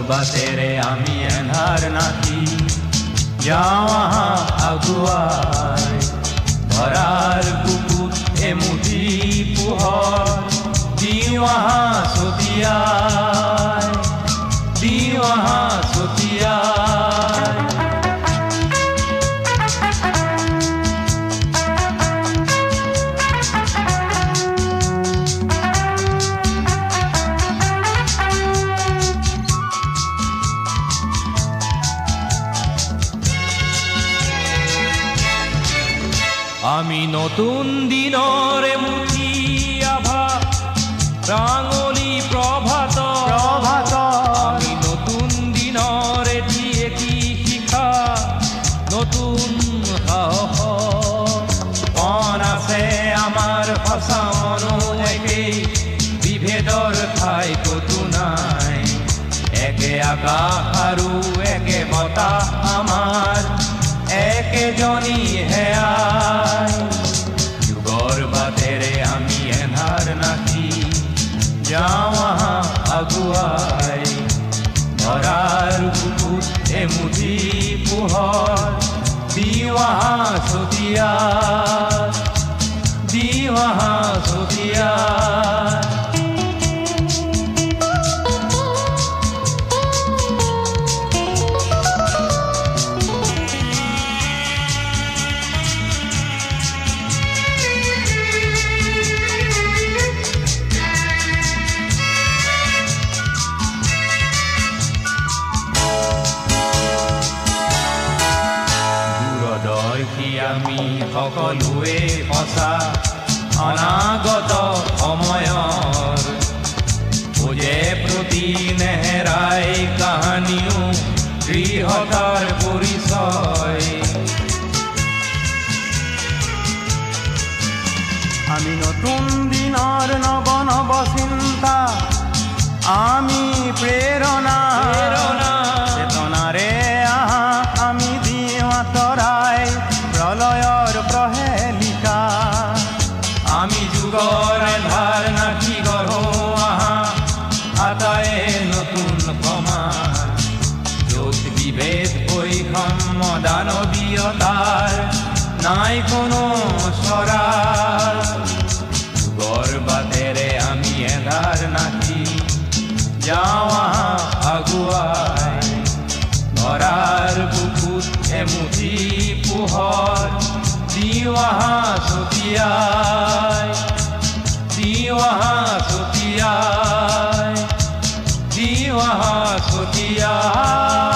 বাটেৰে আমি এন্ধাৰ নাকি যাওঁ আহা আগুৱাই ধৰাৰ বুকুত এমুঠি পোহৰ দিওঁ আহা ছটিয়াই দিওঁ আহা ছটিয়াই আমি নতুন দিনৰে মুঠি আভা ৰাঙলী প্ৰভাত আমি নতুন দিনৰে দিয়ে কি শিখা নতুন সাহস কণ আছে আমাৰ সঁচা মনো একেই বিভেদৰ ঠাই ক'তো নাই একে আকাশ আৰু একে বতাহ আমাৰ একেজনী হেয়াই যুগৰ বাটেৰে আমি এন্ধাৰ নাকি যাওঁ আহা আগুৱাই ধৰাৰ বুকুত এমুঠি পোহৰ দিওঁ আহা ছটিয়াই দিওঁ আহা ছটিয়াই আমি সকলোৱে সঁচা অনাগত সময়ৰ বুজে প্ৰতি নেহেৰাই কাহানিও দৃঢ়তাৰ পৰিচয় আমি নতুন দিনৰ নৱ নৱ চিন্তা আমি প্ৰেৰণা চেতনাৰে আহা আমি দিওঁ আঁতৰাই প্ৰলয়ৰ প্ৰহেলিকা আমি যুগৰ এন্ধাৰ নাকি গঢ়ো আহা আটায়ে নতুন সমাজ য'ত বিভেদ বৈষম্য দানৱীয়তাৰ নাই কোনো চৰা যুগৰ বাটেৰে আমি এন্ধাৰ নাকি যাওঁ আহা আগুৱাই ধৰাৰ বুকুত এমুঠি পোহৰ দিওঁ আহা ছটিয়াই দিওঁ আহা ছটিয়াই দিওঁ আহা ছটিয়াই